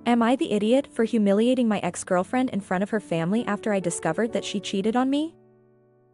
Am I the idiot for humiliating my ex-girlfriend in front of her family after I discovered that she cheated on me?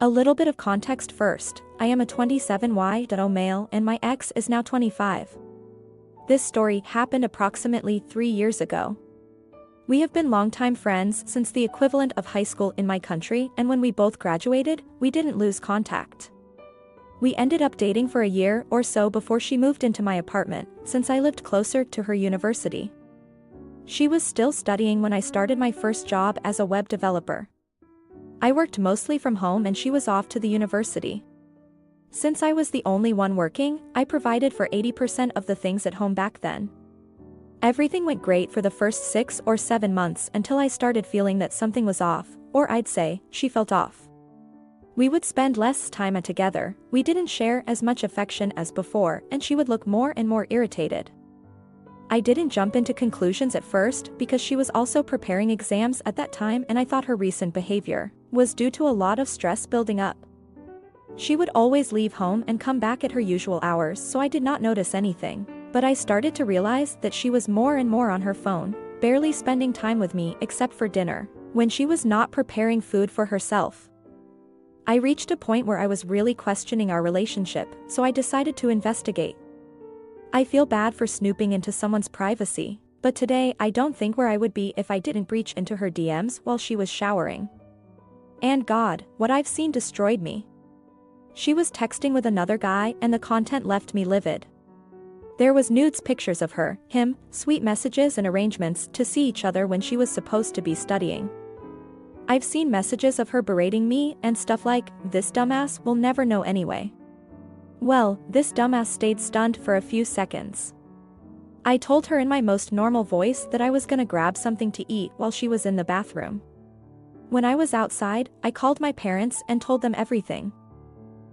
A little bit of context first. I am a 27Y male and my ex is now 25. This story happened approximately 3 years ago. We have been longtime friends since the equivalent of high school in my country, and when we both graduated, we didn't lose contact. We ended up dating for a year or so before she moved into my apartment, since I lived closer to her university. She was still studying when I started my first job as a web developer. I worked mostly from home and she was off to the university. Since I was the only one working, I provided for 80% of the things at home back then. Everything went great for the first 6 or 7 months until I started feeling that something was off, or I'd say, she felt off. We would spend less time together, we didn't share as much affection as before, and she would look more and more irritated. I didn't jump into conclusions at first because she was also preparing exams at that time and I thought her recent behavior was due to a lot of stress building up. She would always leave home and come back at her usual hours, so I did not notice anything. But I started to realize that she was more and more on her phone, barely spending time with me except for dinner, when she was not preparing food for herself. I reached a point where I was really questioning our relationship, so I decided to investigate. I feel bad for snooping into someone's privacy, but today I don't think where I would be if I didn't breach into her DMs while she was showering. And God, what I've seen destroyed me. She was texting with another guy and the content left me livid. There was nudes, pictures of her, him, sweet messages and arrangements to see each other when she was supposed to be studying. I've seen messages of her berating me and stuff like, "This dumbass will never know anyway." Well, this dumbass stayed stunned for a few seconds. I told her in my most normal voice that I was gonna grab something to eat while she was in the bathroom. When I was outside, I called my parents and told them everything.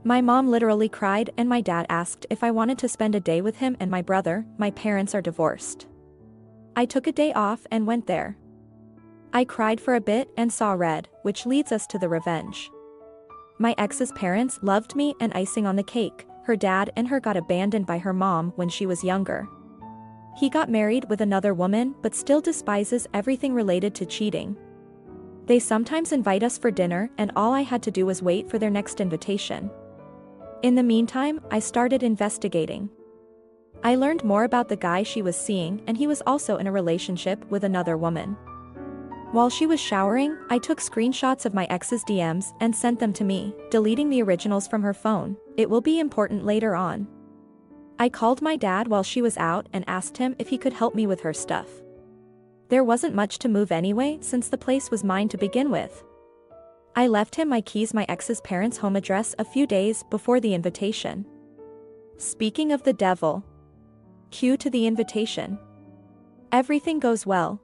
My mom literally cried and my dad asked if I wanted to spend a day with him and my brother. My parents are divorced. I took a day off and went there. I cried for a bit and saw red, which leads us to the revenge. My ex's parents loved me and icing on the cake. Her dad and her got abandoned by her mom when she was younger. He got married with another woman but still despises everything related to cheating. They sometimes invite us for dinner and all I had to do was wait for their next invitation. In the meantime, I started investigating. I learned more about the guy she was seeing, and he was also in a relationship with another woman. While she was showering, I took screenshots of my ex's DMs and sent them to me, deleting the originals from her phone. It will be important later on. I called my dad while she was out and asked him if he could help me with her stuff. There wasn't much to move anyway since the place was mine to begin with. I left him my keys, my ex's parents' home address a few days before the invitation. Speaking of the devil. Cue to the invitation. Everything goes well.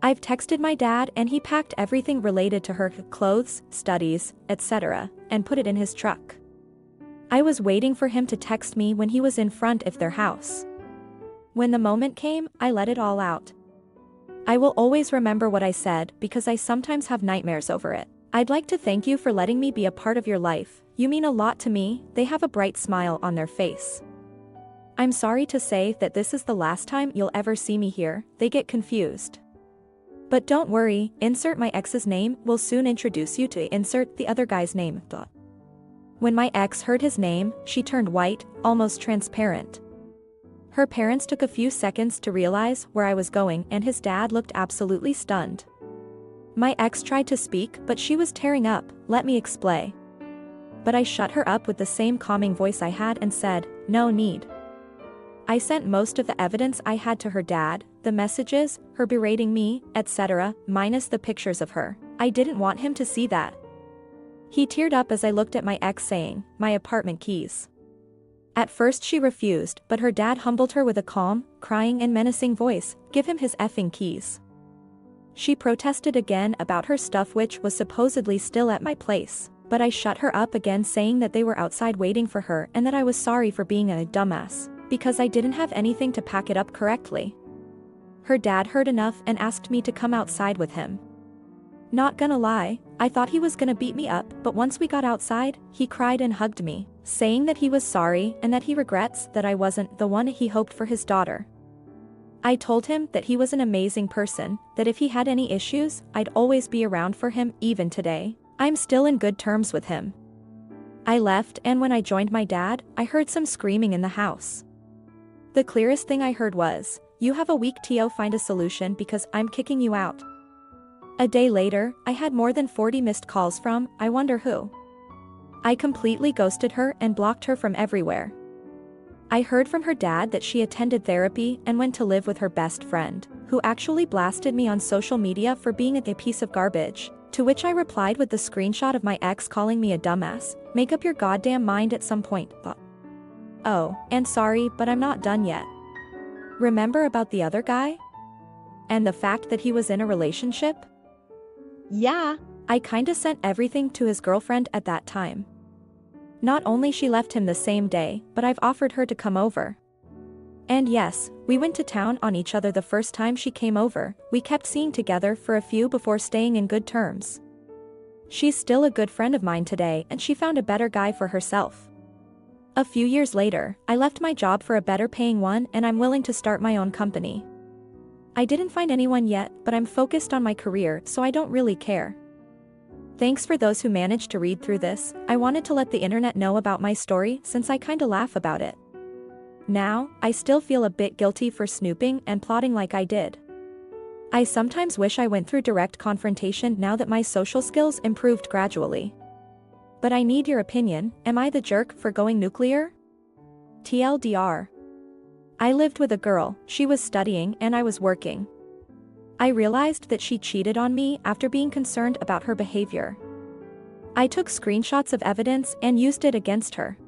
I've texted my dad and he packed everything related to her clothes, studies, etc., and put it in his truck. I was waiting for him to text me when he was in front of their house. When the moment came, I let it all out. I will always remember what I said because I sometimes have nightmares over it. I'd like to thank you for letting me be a part of your life. You mean a lot to me. They have a bright smile on their face. I'm sorry to say that this is the last time you'll ever see me here. They get confused. But don't worry, insert my ex's name will soon introduce you to insert the other guy's name. When my ex heard his name, she turned white, almost transparent. Her parents took a few seconds to realize where I was going and his dad looked absolutely stunned. My ex tried to speak but she was tearing up, "Let me explain." But I shut her up with the same calming voice I had and said, "No need." I sent most of the evidence I had to her dad, the messages, her berating me, etc., minus the pictures of her. I didn't want him to see that. He teared up as I looked at my ex saying, "My apartment keys." At first she refused, but her dad humbled her with a calm, crying and menacing voice, "Give him his effing keys." She protested again about her stuff which was supposedly still at my place, but I shut her up again saying that they were outside waiting for her and that I was sorry for being a dumbass, because I didn't have anything to pack it up correctly. Her dad heard enough and asked me to come outside with him. Not gonna lie, I thought he was gonna beat me up, but once we got outside, he cried and hugged me, saying that he was sorry and that he regrets that I wasn't the one he hoped for his daughter. I told him that he was an amazing person, that if he had any issues, I'd always be around for him even today. I'm still in good terms with him. I left, and when I joined my dad, I heard some screaming in the house. The clearest thing I heard was, "You have a week to find a solution because I'm kicking you out." A day later, I had more than 40 missed calls from, I wonder who. I completely ghosted her and blocked her from everywhere. I heard from her dad that she attended therapy and went to live with her best friend, who actually blasted me on social media for being a piece of garbage, to which I replied with the screenshot of my ex calling me a dumbass. Make up your goddamn mind at some point. Oh, and sorry, but I'm not done yet. Remember about the other guy? And the fact that he was in a relationship? Yeah, I kinda sent everything to his girlfriend at that time. Not only she left him the same day, but I've offered her to come over. And yes, we went to town on each other the first time she came over. We kept seeing together for a few before staying in good terms. She's still a good friend of mine today, and she found a better guy for herself. A few years later, I left my job for a better paying one, and I'm willing to start my own company. I didn't find anyone yet, but I'm focused on my career, so I don't really care. Thanks for those who managed to read through this. I wanted to let the internet know about my story since I kinda laugh about it. Now, I still feel a bit guilty for snooping and plotting like I did. I sometimes wish I went through direct confrontation now that my social skills improved gradually. But I need your opinion. Am I the jerk for going nuclear? TLDR. I lived with a girl, she was studying and I was working. I realized that she cheated on me after being concerned about her behavior. I took screenshots of evidence and used it against her.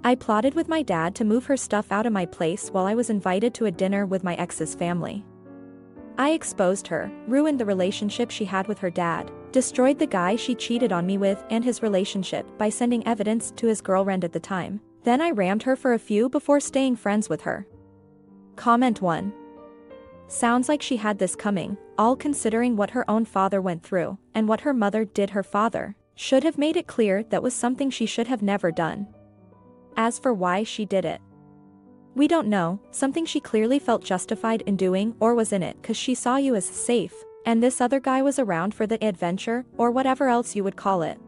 I plotted with my dad to move her stuff out of my place while I was invited to a dinner with my ex's family. I exposed her, ruined the relationship she had with her dad, destroyed the guy she cheated on me with and his relationship by sending evidence to his girlfriend at the time. Then I rammed her for a few before staying friends with her. Comment 1. Sounds like she had this coming, all considering what her own father went through, and what her mother did. Her father should have made it clear that was something she should have never done. As for why she did it, we don't know, something she clearly felt justified in doing, or was in it cause she saw you as safe, and this other guy was around for the adventure, or whatever else you would call it.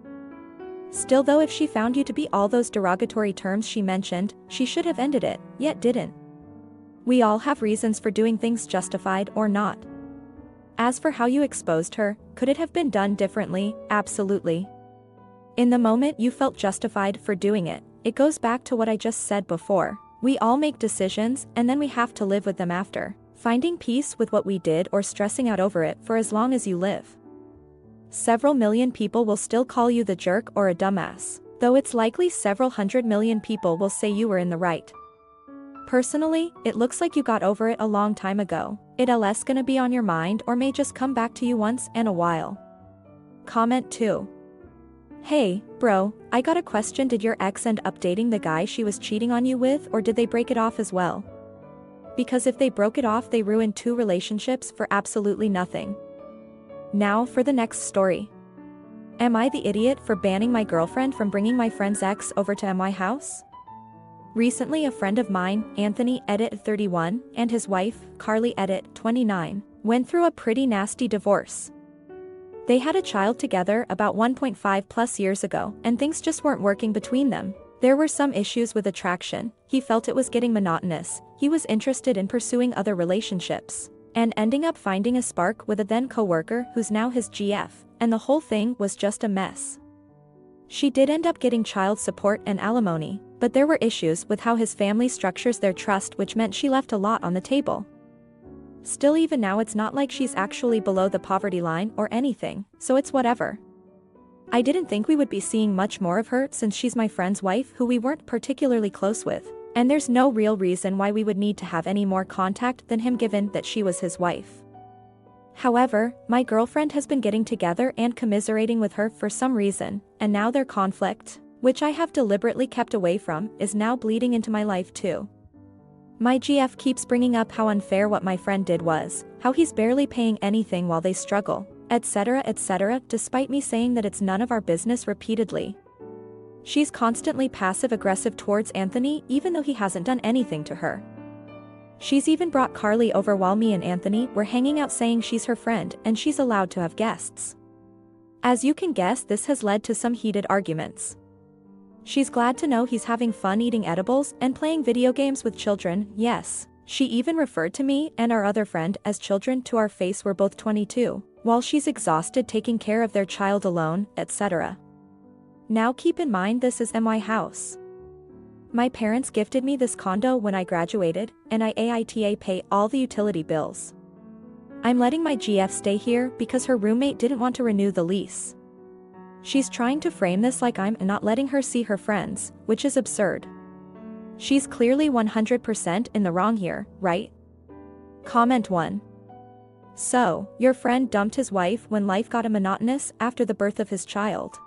Still though, if she found you to be all those derogatory terms she mentioned, she should have ended it, yet didn't. We all have reasons for doing things, justified or not. As for how you exposed her, could it have been done differently? Absolutely. In the moment you felt justified for doing it. It goes back to what I just said before. We all make decisions, and then we have to live with them after. Finding peace with what we did or stressing out over it for as long as you live. Several million people will still call you the jerk or a dumbass, though it's likely several 100 million people will say you were in the right. Personally, it looks like you got over it a long time ago. It's gonna be on your mind or may just come back to you once in a while. Comment 2. Hey, bro, I got a question. Did your ex end up dating the guy she was cheating on you with, or did they break it off as well? Because if they broke it off, they ruined 2 relationships for absolutely nothing. Now for the next story. Am I the idiot for banning my girlfriend from bringing my friend's ex over to my house? Recently, a friend of mine, Anthony 31, and his wife, Carly 29, went through a pretty nasty divorce. They had a child together about 1.5 plus years ago, and things just weren't working between them. There were some issues with attraction. He felt it was getting monotonous. He was interested in pursuing other relationships, and ending up finding a spark with a then co-worker who's now his GF, and the whole thing was just a mess. She did end up getting child support and alimony, but there were issues with how his family structures their trust, which meant she left a lot on the table. Still, even now it's not like she's actually below the poverty line or anything, so it's whatever. I didn't think we would be seeing much more of her since she's my friend's wife who we weren't particularly close with, and there's no real reason why we would need to have any more contact than him given that she was his wife. However, my girlfriend has been getting together and commiserating with her for some reason, and now their conflict, which I have deliberately kept away from, is now bleeding into my life too. My GF keeps bringing up how unfair what my friend did was, how he's barely paying anything while they struggle, etc., despite me saying that it's none of our business repeatedly. She's constantly passive-aggressive towards Anthony even though he hasn't done anything to her. She's even brought Carly over while me and Anthony were hanging out, saying she's her friend and she's allowed to have guests. As you can guess, this has led to some heated arguments. She's glad to know he's having fun eating edibles and playing video games with children. Yes, she even referred to me and our other friend as children to our face. We're both 22, while she's exhausted taking care of their child alone, etc. Now keep in mind, this is my house. My parents gifted me this condo when I graduated, and I AITA pay all the utility bills. I'm letting my GF stay here because her roommate didn't want to renew the lease. She's trying to frame this like I'm not letting her see her friends, which is absurd. She's clearly 100% in the wrong here, right? Comment 1. So, your friend dumped his wife when life got monotonous after the birth of his child.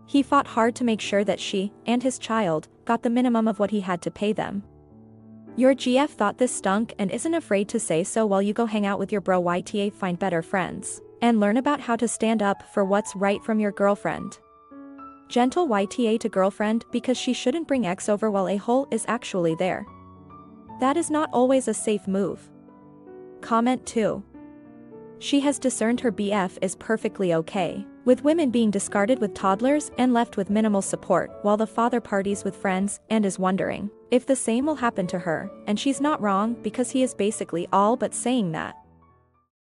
He fought hard to make sure that she and his child got the minimum of what he had to pay them. Your GF thought this stunk and isn't afraid to say so while you go hang out with your bro YTA, find better friends, and learn about how to stand up for what's right from your girlfriend. Gentle YTA to girlfriend, because she shouldn't bring ex over while a-hole is actually there. That is not always a safe move. Comment 2. She has discerned her BF is perfectly okay with women being discarded with toddlers and left with minimal support while the father parties with friends, and is wondering if the same will happen to her, and she's not wrong because he is basically all but saying that.